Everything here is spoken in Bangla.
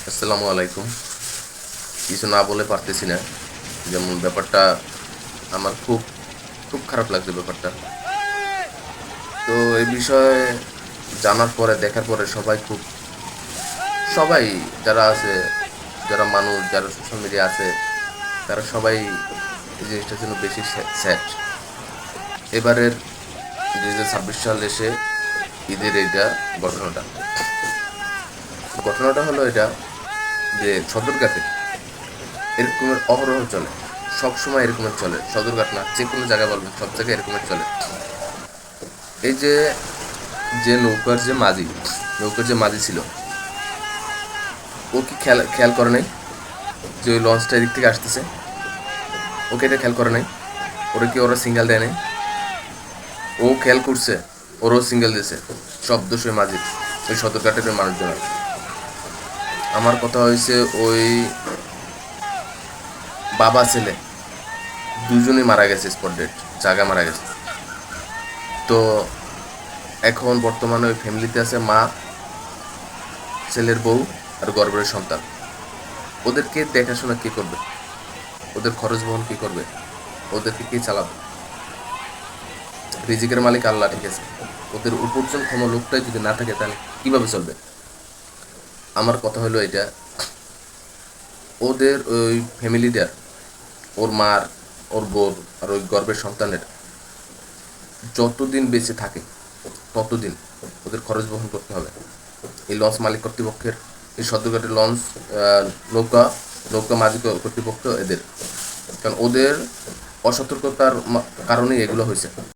আসসালামু আলাইকুম। কিছু না বলে পারতেছি না। যেমন ব্যাপারটা আমার খুব খুব খারাপ লাগছে ব্যাপারটা। তো এই বিষয়ে জানার পরে দেখার পরে সবাই যারা আছে, যারা মানুষ যারা সোশ্যাল মিডিয়া আছে, তারা সবাই এই জিনিসটার জন্য বেশি স্যাড। এবারের 2026 সাল এসে ঈদের এইটা ঘটনাটা ঘটনাটা হলো এটা যে সদরঘাটে এরকমের অহরহ চলে, সব সময় এরকমের চলে। সদরঘাট না, যে কোনো জায়গায় বলবেন, সব জায়গায় এরকমের চলে। এই যে যে নৌকার যে মাঝি ছিল, ও কি খেয়াল খেয়াল করে নাই যে ওই লঞ্চটা এদিক থেকে আসতেছে? ওকে এটা খেয়াল করে নাই? ওরা সিঙ্গেল দেয় নাই? ও খেয়াল করছে, ওরও সিঙ্গেল দিয়েছে। সব দোষ ওই মাঝির, ওই সদরঘাটের ওই মানুষজন। আমার কথা হয়েছে ওই বাবা ছেলে দুজনেই মারা গেছে, স্পট ডেট, জায়গা মারা গেছে। তো এখন বর্তমানে ওই ফ্যামিলিতে আছে মা, ছেলের বউ আর গর্ভের সন্তান। ওদেরকে দেখাশোনা কে করবে? ওদের খরচ বহন কে করবে? ওদেরকে কে চালাবে? রিজিকের মালিক আল্লাহ, ঠিক আছে। ওদের উপার্জনক্ষম লোকটাই যদি না থাকে তাহলে কিভাবে চলবে? আমার কথা হলো এটা, ওদের ওই ফ্যামিলিটার, ওর মার, ওর বোর আর ওই গর্ভের সন্তানের যতদিন বেঁচে থাকে ততদিন ওদের খরচ বহন করতে হবে এই লঞ্চ মালিক কর্তৃপক্ষের, এই সদ্যঘাটের লঞ্চ নৌকা নৌকা মালিক কর্তৃপক্ষ এদের। কারণ ওদের অসতর্কতার কারণেই এগুলো হয়েছে।